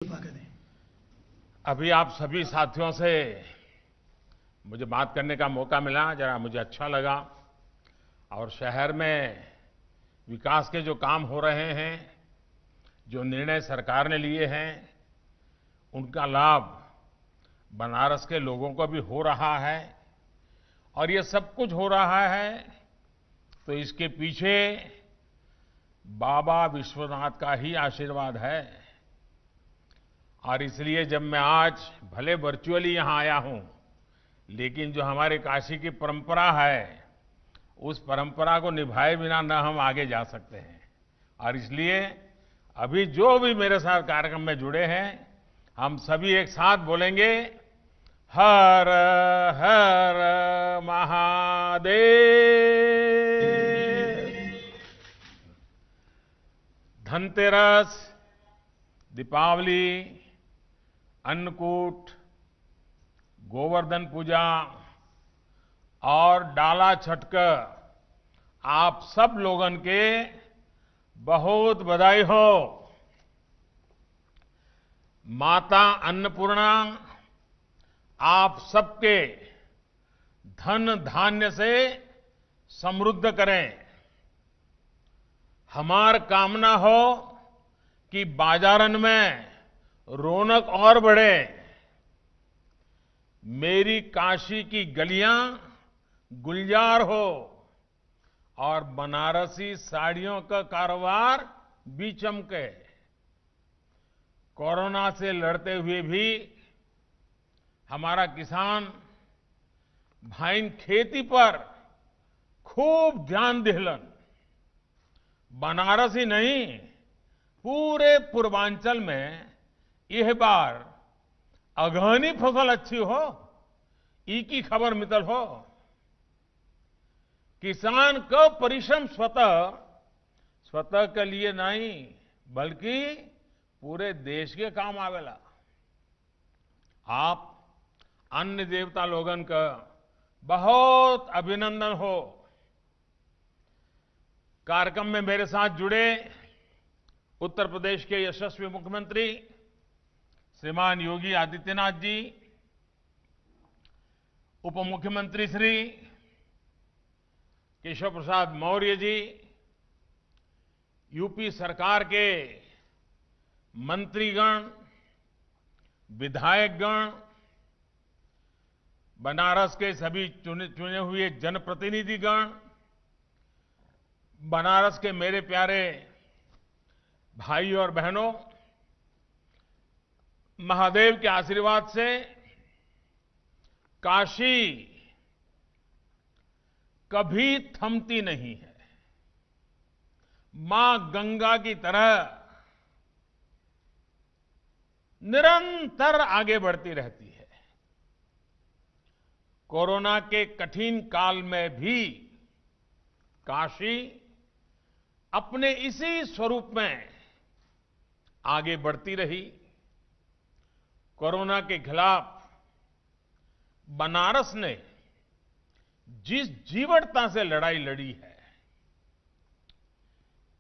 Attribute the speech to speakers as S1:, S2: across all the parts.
S1: करें।
S2: अभी आप सभी साथियों से मुझे बात करने का मौका मिला, जरा मुझे अच्छा लगा। और शहर में विकास के जो काम हो रहे हैं, जो निर्णय सरकार ने लिए हैं, उनका लाभ बनारस के लोगों को भी हो रहा है। और ये सब कुछ हो रहा है तो इसके पीछे बाबा विश्वनाथ का ही आशीर्वाद है। और इसलिए जब मैं आज भले वर्चुअली यहाँ आया हूँ, लेकिन जो हमारे काशी की परंपरा है, उस परंपरा को निभाए बिना न हम आगे जा सकते हैं। और इसलिए अभी जो भी मेरे साथ कार्यक्रम में जुड़े हैं, हम सभी एक साथ बोलेंगे, हर हर महादेव। धनतेरस, दीपावली, अन्नकूट, गोवर्धन पूजा और डाला छठ का आप सब लोगन के बहुत बधाई हो। माता अन्नपूर्णा आप सबके धन धान्य से समृद्ध करें। हमार कामना हो कि बाजारन में रौनक और बढ़े। मेरी काशी की गलियां गुलजार हो और बनारसी साड़ियों का कारोबार भी चमके। कोरोना से लड़ते हुए भी हमारा किसान भाई खेती पर खूब ध्यान दिलन। बनारस ही नहीं, पूरे पूर्वांचल में यह बार अगहनी फसल अच्छी हो, ई की खबर मितल हो। किसान का परिश्रम स्वतः के लिए नहीं, बल्कि पूरे देश के काम आवेला। आप अन्य देवता लोगन का बहुत अभिनंदन हो। कार्यक्रम में मेरे साथ जुड़े उत्तर प्रदेश के यशस्वी मुख्यमंत्री श्रीमान योगी आदित्यनाथ जी, उप मुख्यमंत्री श्री केशव प्रसाद मौर्य जी, यूपी सरकार के मंत्रीगण, विधायकगण, बनारस के सभी चुने हुए जनप्रतिनिधिगण, बनारस के मेरे प्यारे भाई और बहनों, महादेव के आशीर्वाद से काशी कभी थमती नहीं है। मां गंगा की तरह निरंतर आगे बढ़ती रहती है। कोरोना के कठिन काल में भी काशी अपने इसी स्वरूप में आगे बढ़ती रही। कोरोना के खिलाफ बनारस ने जिस जीवटता से लड़ाई लड़ी है,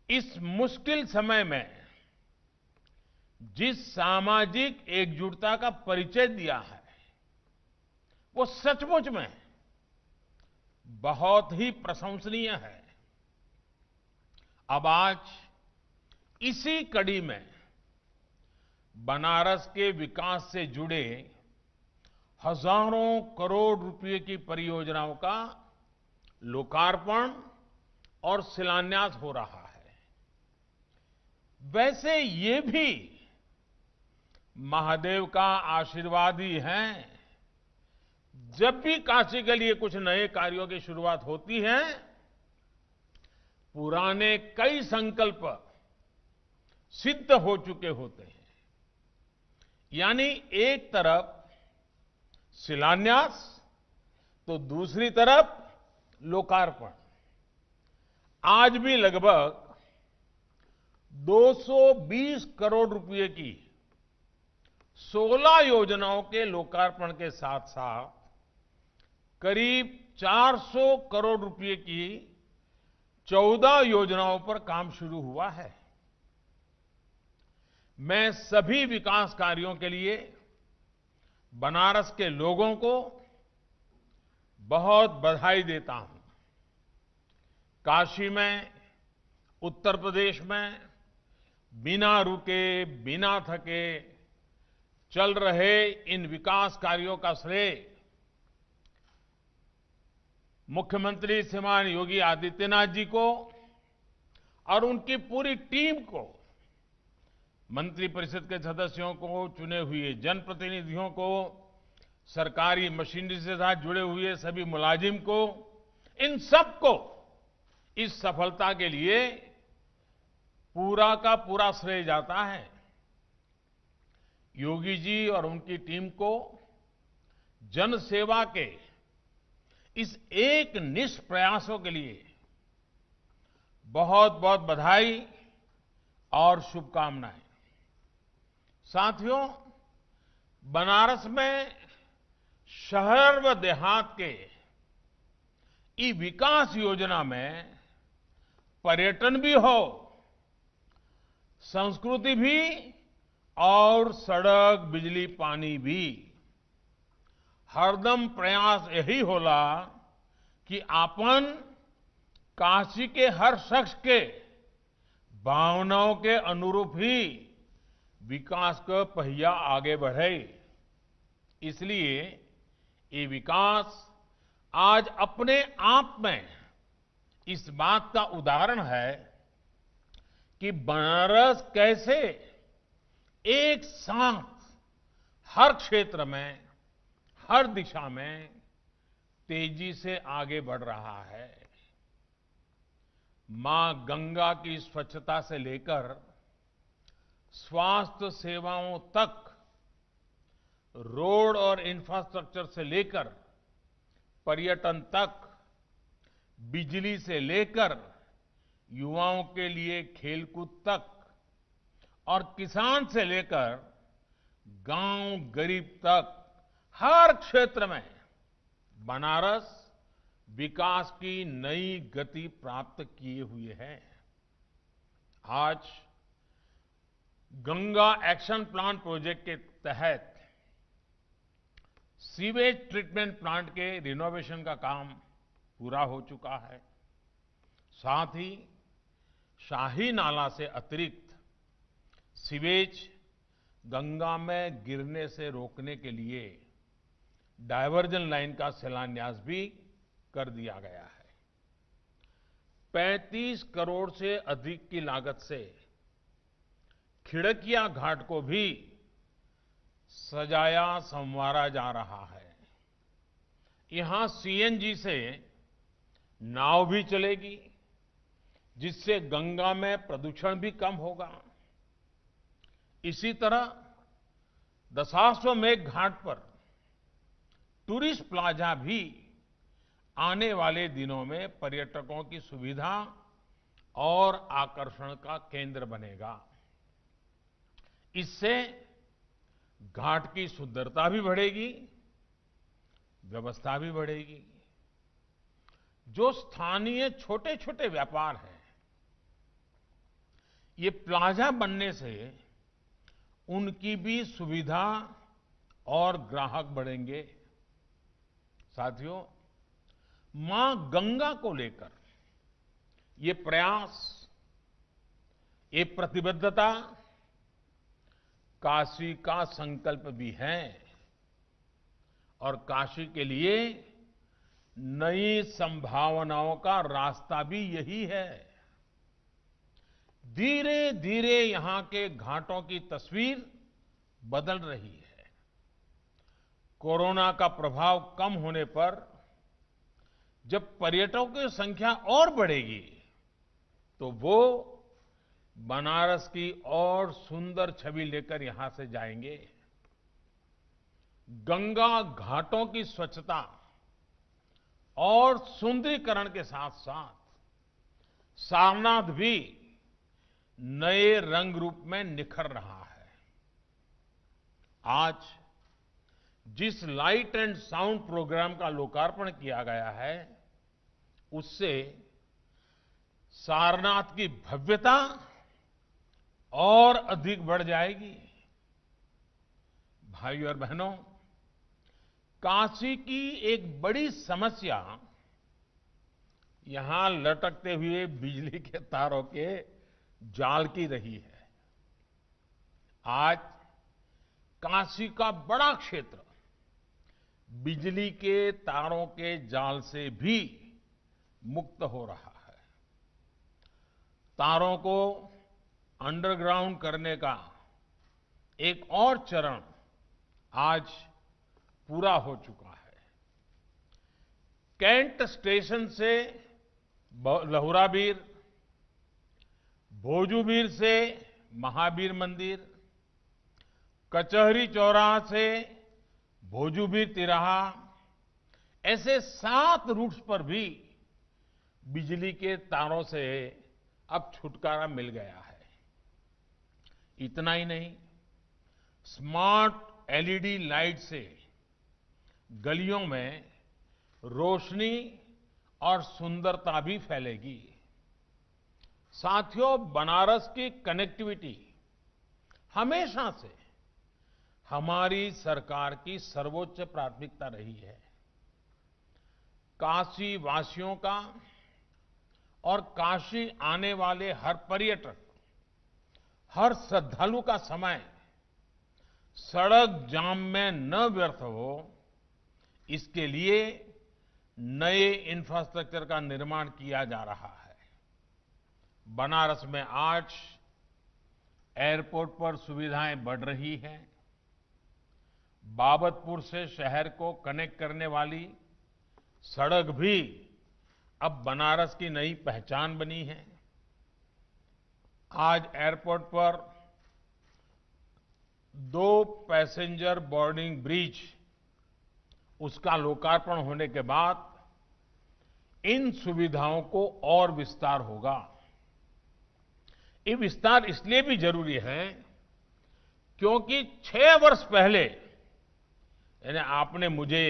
S2: इस मुश्किल समय में जिस सामाजिक एकजुटता का परिचय दिया है, वो सचमुच में बहुत ही प्रशंसनीय है। अब आज इसी कड़ी में बनारस के विकास से जुड़े हजारों करोड़ रुपए की परियोजनाओं का लोकार्पण और शिलान्यास हो रहा है। वैसे ये भी महादेव का आशीर्वाद ही है। जब भी काशी के लिए कुछ नए कार्यों की शुरुआत होती है, पुराने कई संकल्प सिद्ध हो चुके होते हैं। यानी एक तरफ शिलान्यास तो दूसरी तरफ लोकार्पण। आज भी लगभग 220 करोड़ रुपए की 16 योजनाओं के लोकार्पण के साथ साथ करीब 400 करोड़ रुपए की 14 योजनाओं पर काम शुरू हुआ है। मैं सभी विकास कार्यों के लिए बनारस के लोगों को बहुत बधाई देता हूं। काशी में, उत्तर प्रदेश में बिना रुके, बिना थके चल रहे इन विकास कार्यों का श्रेय मुख्यमंत्री श्रीमान योगी आदित्यनाथ जी को और उनकी पूरी टीम को, मंत्रिपरिषद के सदस्यों को, चुने हुए जनप्रतिनिधियों को, सरकारी मशीनरी से साथ जुड़े हुए सभी मुलाजिम को, इन सबको इस सफलता के लिए पूरा का पूरा श्रेय जाता है। योगी जी और उनकी टीम को जन सेवा के इस एक निष्ठ प्रयासों के लिए बहुत बहुत बधाई और शुभकामनाएं। साथियों, बनारस में शहर व देहात के ई विकास योजना में पर्यटन भी हो, संस्कृति भी और सड़क, बिजली, पानी भी। हरदम प्रयास यही होला कि आपन काशी के हर शख्स के भावनाओं के अनुरूप ही विकास का पहिया आगे बढ़े। इसलिए ये विकास आज अपने आप में इस बात का उदाहरण है कि बनारस कैसे एक साथ हर क्षेत्र में, हर दिशा में तेजी से आगे बढ़ रहा है। मां गंगा की स्वच्छता से लेकर स्वास्थ्य सेवाओं तक, रोड और इंफ्रास्ट्रक्चर से लेकर पर्यटन तक, बिजली से लेकर युवाओं के लिए खेलकूद तक और किसान से लेकर गांव गरीब तक, हर क्षेत्र में बनारस विकास की नई गति प्राप्त किए हुए है। आज गंगा एक्शन प्लान प्रोजेक्ट के तहत सीवेज ट्रीटमेंट प्लांट के रिनोवेशन का काम पूरा हो चुका है। साथ ही शाही नाला से अतिरिक्त सीवेज गंगा में गिरने से रोकने के लिए डायवर्जन लाइन का शिलान्यास भी कर दिया गया है। 35 करोड़ से अधिक की लागत से खिड़किया घाट को भी सजाया संवारा जा रहा है। यहां सीएनजी से नाव भी चलेगी, जिससे गंगा में प्रदूषण भी कम होगा। इसी तरह दशाश्वमेध घाट पर टूरिस्ट प्लाजा भी आने वाले दिनों में पर्यटकों की सुविधा और आकर्षण का केंद्र बनेगा। इससे घाट की सुंदरता भी बढ़ेगी, व्यवस्था भी बढ़ेगी। जो स्थानीय छोटे छोटे व्यापार हैं, ये प्लाजा बनने से उनकी भी सुविधा और ग्राहक बढ़ेंगे। साथियों, मां गंगा को लेकर ये प्रयास, ये प्रतिबद्धता काशी का संकल्प भी है और काशी के लिए नई संभावनाओं का रास्ता भी यही है। धीरे धीरे यहां के घाटों की तस्वीर बदल रही है। कोरोना का प्रभाव कम होने पर जब पर्यटकों की संख्या और बढ़ेगी, तो वो बनारस की और सुंदर छवि लेकर यहां से जाएंगे। गंगा घाटों की स्वच्छता और सुंदरीकरण के साथ साथ सारनाथ भी नए रंग रूप में निखर रहा है। आज जिस लाइट एंड साउंड प्रोग्राम का लोकार्पण किया गया है, उससे सारनाथ की भव्यता और अधिक बढ़ जाएगी। भाइयों और बहनों, काशी की एक बड़ी समस्या यहां लटकते हुए बिजली के तारों के जाल की रही है। आज काशी का बड़ा क्षेत्र बिजली के तारों के जाल से भी मुक्त हो रहा है। तारों को अंडरग्राउंड करने का एक और चरण आज पूरा हो चुका है। कैंट स्टेशन से लहुराबीर, भोजूबीर से महावीर मंदिर, कचहरी चौराहा से भोजूबीर तिराहा, ऐसे 7 रूट्स पर भी बिजली के तारों से अब छुटकारा मिल गया है। इतना ही नहीं, स्मार्ट एलईडी लाइट से गलियों में रोशनी और सुंदरता भी फैलेगी। साथियों, बनारस की कनेक्टिविटी हमेशा से हमारी सरकार की सर्वोच्च प्राथमिकता रही है। काशी वासियों का और काशी आने वाले हर पर्यटक, हर श्रद्धालु का समय सड़क जाम में न व्यर्थ हो, इसके लिए नए इंफ्रास्ट्रक्चर का निर्माण किया जा रहा है। बनारस में आज एयरपोर्ट पर सुविधाएं बढ़ रही हैं। बाबतपुर से शहर को कनेक्ट करने वाली सड़क भी अब बनारस की नई पहचान बनी है। आज एयरपोर्ट पर 2 पैसेंजर बोर्डिंग ब्रिज, उसका लोकार्पण होने के बाद इन सुविधाओं को और विस्तार होगा। ये विस्तार इसलिए भी जरूरी है क्योंकि 6 वर्ष पहले, यानी आपने मुझे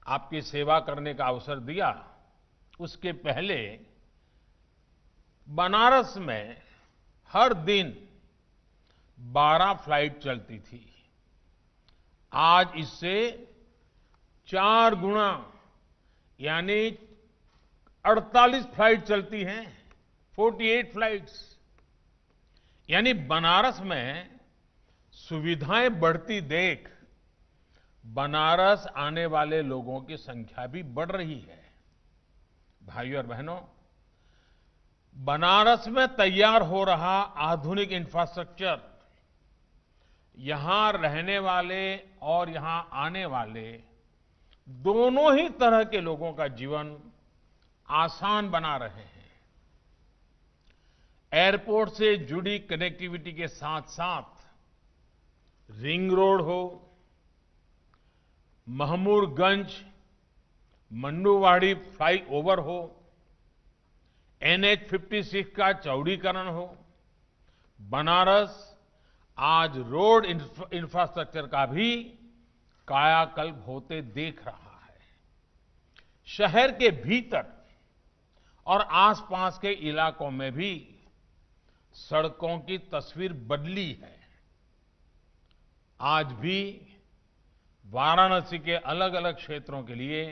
S2: आपकी सेवा करने का अवसर दिया, उसके पहले बनारस में हर दिन 12 फ्लाइट चलती थी। आज इससे 4 गुना यानी 48 फ्लाइट चलती हैं, 48 फ्लाइट्स। यानी बनारस में सुविधाएं बढ़ती देख बनारस आने वाले लोगों की संख्या भी बढ़ रही है। भाइयों और बहनों, बनारस में तैयार हो रहा आधुनिक इंफ्रास्ट्रक्चर यहां रहने वाले और यहां आने वाले दोनों ही तरह के लोगों का जीवन आसान बना रहे हैं। एयरपोर्ट से जुड़ी कनेक्टिविटी के साथ साथ रिंग रोड हो, महमूदगंज मंडुवाड़ी फ्लाईओवर हो, NH-56 का चौड़ीकरण हो, बनारस आज रोड इंफ्रास्ट्रक्चर का भी कायाकल्प होते देख रहा है। शहर के भीतर और आसपास के इलाकों में भी सड़कों की तस्वीर बदली है। आज भी वाराणसी के अलग अलग क्षेत्रों के लिए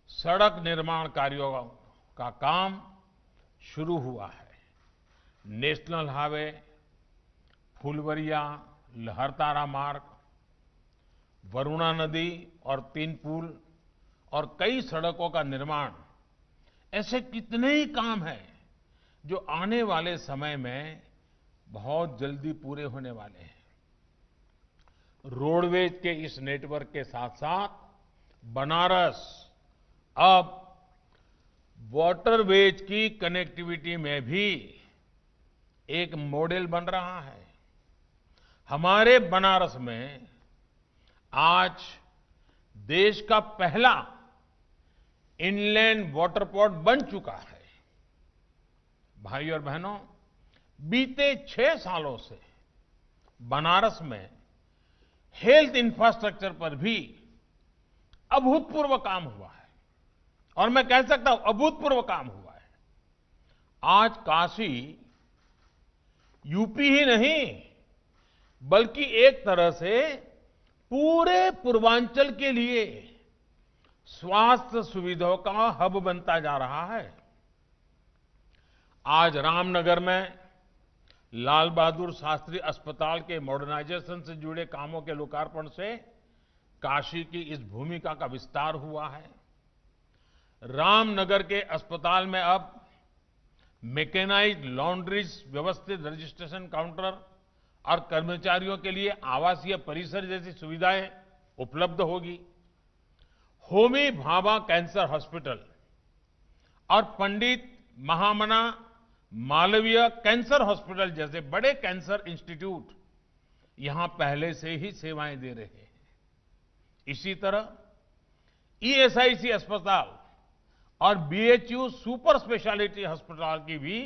S2: सड़क निर्माण कार्यों का काम शुरू हुआ है। नेशनल हाईवे, फुलवरिया लहरतारा मार्ग, वरुणा नदी और 3 पुल और कई सड़कों का निर्माण, ऐसे कितने ही काम हैं जो आने वाले समय में बहुत जल्दी पूरे होने वाले हैं। रोडवेज के इस नेटवर्क के साथ साथ बनारस अब वाटरवेज की कनेक्टिविटी में भी एक मॉडल बन रहा है। हमारे बनारस में आज देश का पहला इनलैंड वाटरपोर्ट बन चुका है। भाइयों और बहनों, बीते 6 सालों से बनारस में हेल्थ इंफ्रास्ट्रक्चर पर भी अभूतपूर्व काम हुआ है, और मैं कह सकता हूं अभूतपूर्व काम हुआ है। आज काशी यूपी ही नहीं बल्कि एक तरह से पूरे पूर्वांचल के लिए स्वास्थ्य सुविधाओं का हब बनता जा रहा है। आज रामनगर में लाल बहादुर शास्त्री अस्पताल के मॉडर्नाइजेशन से जुड़े कामों के लोकार्पण से काशी की इस भूमिका का विस्तार हुआ है। रामनगर के अस्पताल में अब मैकेनाइज्ड लॉन्ड्रीज, व्यवस्थित रजिस्ट्रेशन काउंटर और कर्मचारियों के लिए आवासीय परिसर जैसी सुविधाएं उपलब्ध होगी। होमी भाभा कैंसर हॉस्पिटल और पंडित महामना मालवीय कैंसर हॉस्पिटल जैसे बड़े कैंसर इंस्टीट्यूट यहां पहले से ही सेवाएं दे रहे हैं। इसी तरह ईएसआईसी अस्पताल और बीएचयू सुपर स्पेशलिटी अस्पताल की भी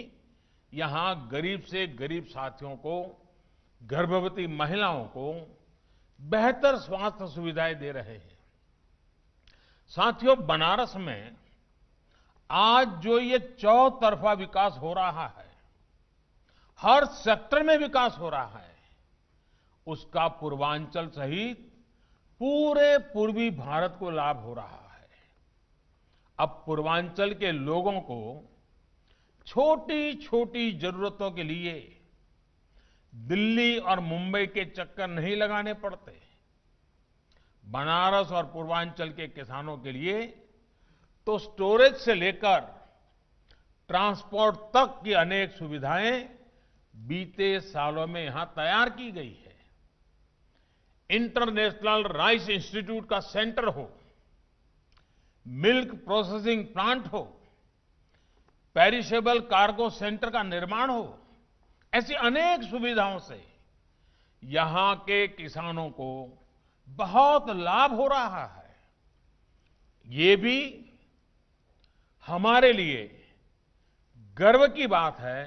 S2: यहां गरीब से गरीब साथियों को, गर्भवती महिलाओं को बेहतर स्वास्थ्य सुविधाएं दे रहे हैं। साथियों, बनारस में आज जो ये चौतरफा विकास हो रहा है, हर सेक्टर में विकास हो रहा है, उसका पूर्वांचल सहित पूरे पूर्वी भारत को लाभ हो रहा है। अब पूर्वांचल के लोगों को छोटी छोटी जरूरतों के लिए दिल्ली और मुंबई के चक्कर नहीं लगाने पड़ते। बनारस और पूर्वांचल के किसानों के लिए तो स्टोरेज से लेकर ट्रांसपोर्ट तक की अनेक सुविधाएं बीते सालों में यहां तैयार की गई है। इंटरनेशनल राइस इंस्टीट्यूट का सेंटर हो, मिल्क प्रोसेसिंग प्लांट हो, पेरिशेबल कार्गो सेंटर का निर्माण हो, ऐसी अनेक सुविधाओं से यहां के किसानों को बहुत लाभ हो रहा है। ये भी हमारे लिए गर्व की बात है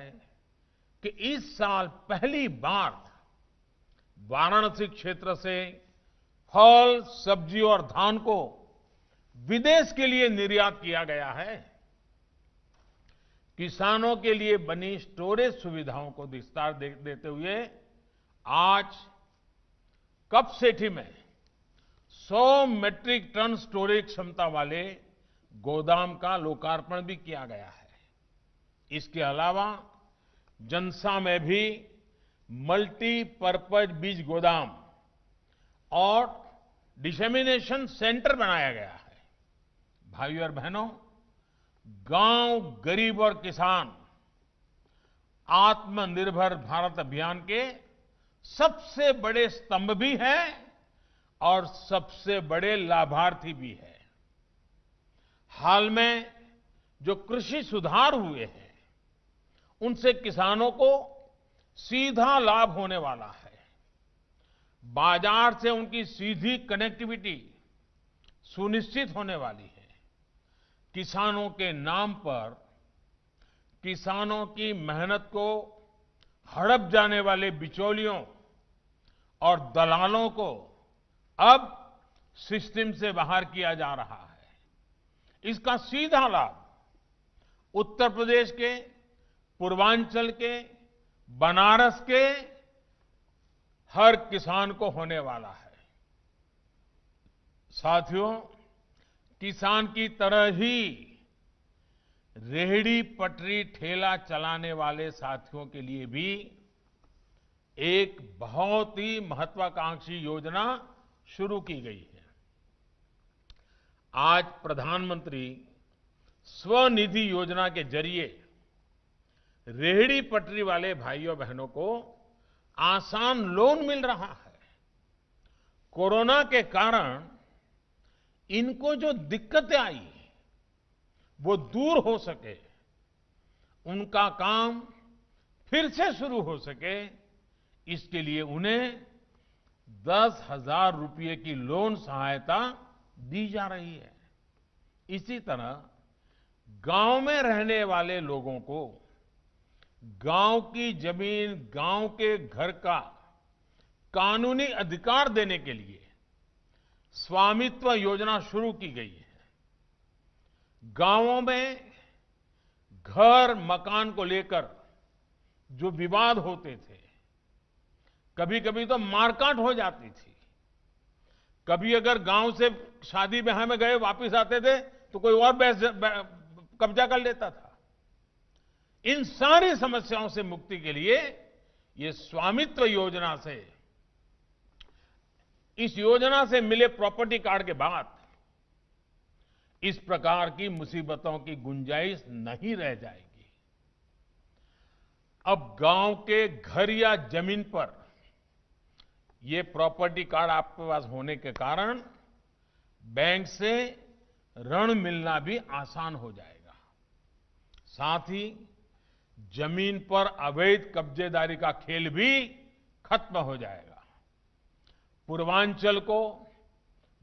S2: कि इस साल पहली बार वाराणसी क्षेत्र से फल, सब्जी और धान को विदेश के लिए निर्यात किया गया है। किसानों के लिए बनी स्टोरेज सुविधाओं को विस्तार देते हुए आज कपसेठी में 100 मैट्रिक टन स्टोरेज क्षमता वाले गोदाम का लोकार्पण भी किया गया है। इसके अलावा जनसा में भी मल्टीपर्पज बीज गोदाम और डिसेमिनेशन सेंटर बनाया गया है। भाइयों और बहनों, गांव, गरीब और किसान आत्मनिर्भर भारत अभियान के सबसे बड़े स्तंभ भी हैं और सबसे बड़े लाभार्थी भी हैं। हाल में जो कृषि सुधार हुए हैं, उनसे किसानों को सीधा लाभ होने वाला है। बाजार से उनकी सीधी कनेक्टिविटी सुनिश्चित होने वाली है। किसानों के नाम पर किसानों की मेहनत को हड़प जाने वाले बिचौलियों और दलालों को अब सिस्टम से बाहर किया जा रहा है। इसका सीधा लाभ उत्तर प्रदेश के, पूर्वांचल के, बनारस के हर किसान को होने वाला है। साथियों, किसान की तरह ही रेहड़ी पटरी ठेला चलाने वाले साथियों के लिए भी एक बहुत ही महत्वाकांक्षी योजना शुरू की गई है। आज प्रधानमंत्री स्वनिधि योजना के जरिए रेहड़ी पटरी वाले भाइयों बहनों को आसान लोन मिल रहा है। कोरोना के कारण इनको जो दिक्कतें आई वो दूर हो सके, उनका काम फिर से शुरू हो सके, इसके लिए उन्हें 10,000 रुपये की लोन सहायता दी जा रही है। इसी तरह गांव में रहने वाले लोगों को गांव की जमीन, गांव के घर का कानूनी अधिकार देने के लिए स्वामित्व योजना शुरू की गई है। गांवों में घर, मकान को लेकर जो विवाद होते थे, कभी कभी तो मारकाट हो जाती थी, कभी अगर गांव से शादी ब्याह में गए वापस आते थे तो कोई और कब्जा कर लेता था। इन सारी समस्याओं से मुक्ति के लिए ये स्वामित्व योजना से, इस योजना से मिले प्रॉपर्टी कार्ड के बाद इस प्रकार की मुसीबतों की गुंजाइश नहीं रह जाएगी। अब गांव के घर या जमीन पर ये प्रॉपर्टी कार्ड आपके पास होने के कारण बैंक से ऋण मिलना भी आसान हो जाएगा। साथ ही जमीन पर अवैध कब्जेदारी का खेल भी खत्म हो जाएगा। पूर्वांचल को,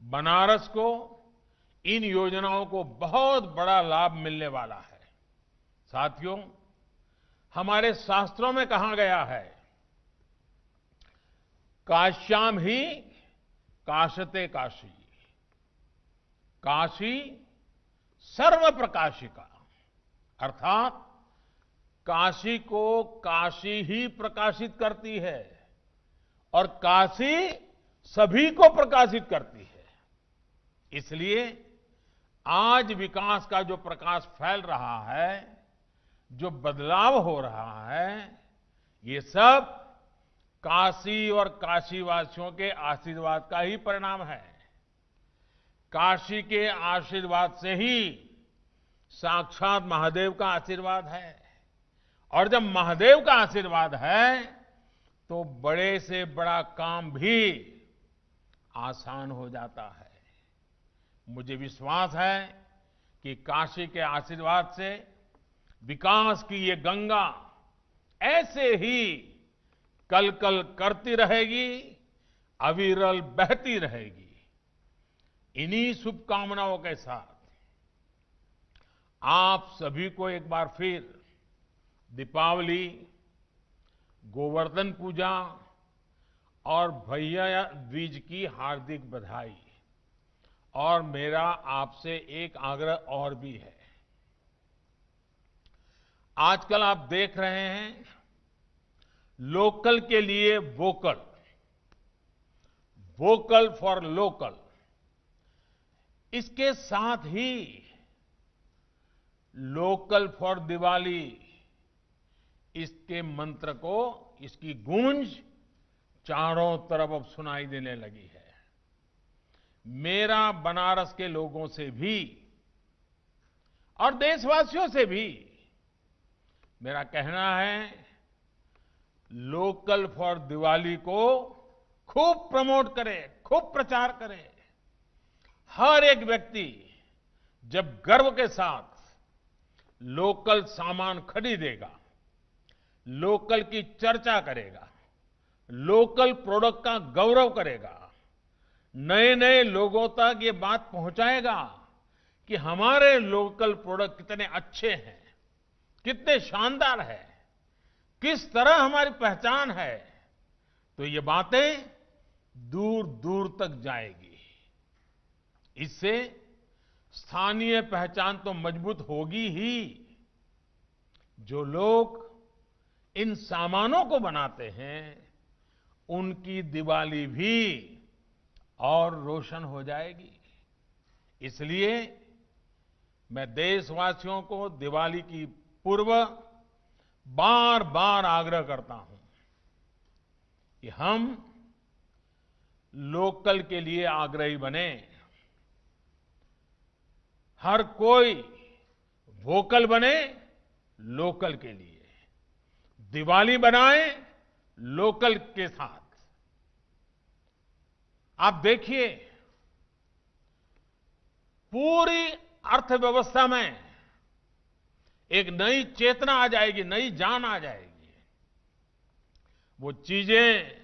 S2: बनारस को इन योजनाओं को बहुत बड़ा लाभ मिलने वाला है। साथियों, हमारे शास्त्रों में कहा गया है, काश्याम ही काशते काशी, काशी सर्व प्रकाशिका, अर्थात काशी को काशी ही प्रकाशित करती है और काशी सभी को प्रकाशित करती है। इसलिए आज विकास का जो प्रकाश फैल रहा है, जो बदलाव हो रहा है, ये सब काशी और काशीवासियों के आशीर्वाद का ही परिणाम है। काशी के आशीर्वाद से ही साक्षात महादेव का आशीर्वाद है, और जब महादेव का आशीर्वाद है तो बड़े से बड़ा काम भी आसान हो जाता है। मुझे विश्वास है कि काशी के आशीर्वाद से विकास की ये गंगा ऐसे ही कल कल करती रहेगी, अविरल बहती रहेगी। इन्हीं शुभकामनाओं के साथ आप सभी को एक बार फिर दीपावली, गोवर्धन पूजा और भैया दूज की हार्दिक बधाई। और मेरा आपसे एक आग्रह और भी है। आजकल आप देख रहे हैं, लोकल के लिए वोकल, वोकल फॉर लोकल, इसके साथ ही लोकल फॉर दिवाली, इसके मंत्र को, इसकी गूंज चारों तरफ अब सुनाई देने लगी है। मेरा बनारस के लोगों से भी और देशवासियों से भी मेरा कहना है, लोकल फॉर दिवाली को खूब प्रमोट करें, खूब प्रचार करें। हर एक व्यक्ति जब गर्व के साथ लोकल सामान खरीदेगा, लोकल की चर्चा करेगा, लोकल प्रोडक्ट का गौरव करेगा, नए नए लोगों तक ये बात पहुंचाएगा कि हमारे लोकल प्रोडक्ट कितने अच्छे हैं, कितने शानदार हैं, किस तरह हमारी पहचान है, तो ये बातें दूर दूर तक जाएगी। इससे स्थानीय पहचान तो मजबूत होगी ही, जो लोग इन सामानों को बनाते हैं उनकी दिवाली भी और रोशन हो जाएगी। इसलिए मैं देशवासियों को दिवाली की पूर्व बार बार आग्रह करता हूं कि हम लोकल के लिए आग्रही बने। हर कोई वोकल बने लोकल के लिए, दिवाली बनाए लोकल के साथ। आप देखिए, पूरी अर्थव्यवस्था में एक नई चेतना आ जाएगी, नई जान आ जाएगी। वो चीजें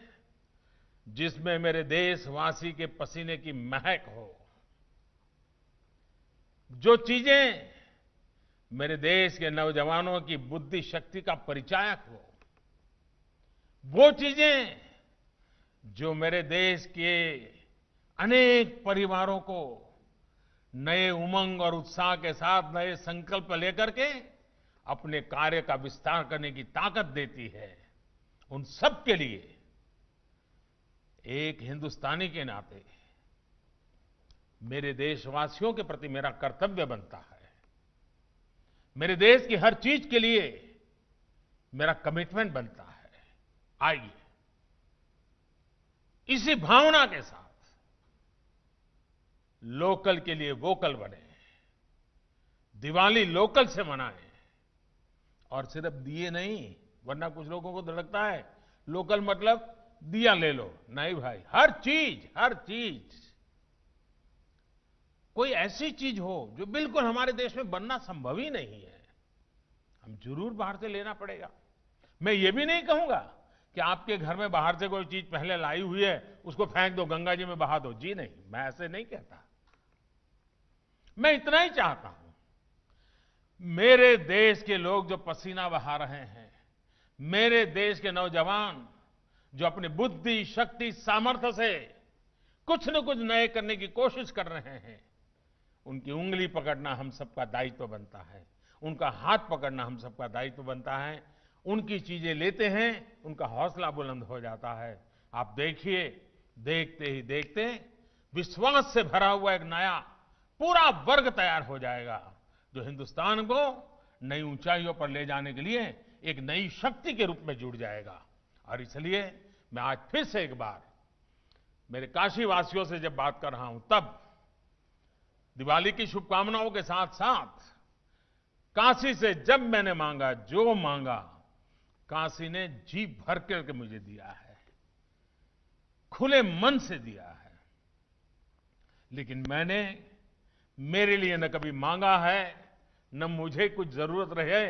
S2: जिसमें मेरे देशवासी के पसीने की महक हो, जो चीजें मेरे देश के नौजवानों की बुद्धि शक्ति का परिचायक हो, वो चीजें जो मेरे देश के अनेक परिवारों को नए उमंग और उत्साह के साथ नए संकल्प लेकर के अपने कार्य का विस्तार करने की ताकत देती है, उन सब के लिए एक हिंदुस्तानी के नाते मेरे देशवासियों के प्रति मेरा कर्तव्य बनता है, मेरे देश की हर चीज के लिए मेरा कमिटमेंट बनता है। आइए इसी भावना के साथ लोकल के लिए वोकल बने, दिवाली लोकल से मनाएं, और सिर्फ दिए नहीं, वरना कुछ लोगों को लगता है लोकल मतलब दिया ले लो। नहीं भाई, हर चीज कोई ऐसी चीज हो जो बिल्कुल हमारे देश में बनना संभव ही नहीं है, हम जरूर बाहर से लेना पड़ेगा। मैं ये भी नहीं कहूंगा कि आपके घर में बाहर से कोई चीज पहले लाई हुई है उसको फेंक दो, गंगा जी में बहा दो। जी नहीं, मैं ऐसे नहीं कहता। मैं इतना ही चाहता हूं, मेरे देश के लोग जो पसीना बहा रहे हैं, मेरे देश के नौजवान जो अपनी बुद्धि, शक्ति, सामर्थ्य से कुछ न कुछ नए करने की कोशिश कर रहे हैं, उनकी उंगली पकड़ना हम सबका दायित्व बनता है, उनका हाथ पकड़ना हम सबका दायित्व बनता है। उनकी चीजें लेते हैं, उनका हौसला बुलंद हो जाता है। आप देखिए, देखते ही देखते विश्वास से भरा हुआ एक नया पूरा वर्ग तैयार हो जाएगा, जो हिंदुस्तान को नई ऊंचाइयों पर ले जाने के लिए एक नई शक्ति के रूप में जुड़ जाएगा। और इसलिए मैं आज फिर से एक बार मेरे काशी वासियों से जब बात कर रहा हूं, तब दिवाली की शुभकामनाओं के साथ साथ काशी से जब मैंने मांगा, जो मांगा, काशी ने जी भर करके मुझे दिया है, खुले मन से दिया है। लेकिन मैंने मेरे लिए न कभी मांगा है, न मुझे कुछ जरूरत रहे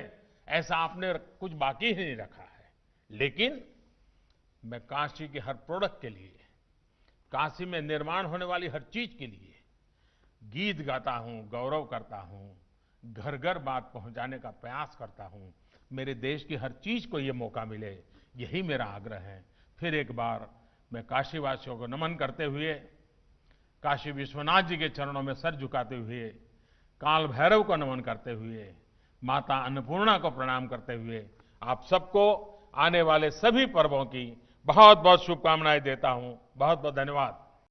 S2: ऐसा आपने कुछ बाकी ही नहीं रखा है। लेकिन मैं काशी के हर प्रोडक्ट के लिए, काशी में निर्माण होने वाली हर चीज के लिए गीत गाता हूं, गौरव करता हूं, घर घर बात पहुंचाने का प्रयास करता हूं। मेरे देश की हर चीज को ये मौका मिले, यही मेरा आग्रह है। फिर एक बार मैं काशीवासियों को नमन करते हुए, काशी विश्वनाथ जी के चरणों में सर झुकाते हुए, काल भैरव को नमन करते हुए, माता अन्नपूर्णा को प्रणाम करते हुए, आप सबको आने वाले सभी पर्वों की बहुत बहुत शुभकामनाएं देता हूं। बहुत बहुत धन्यवाद।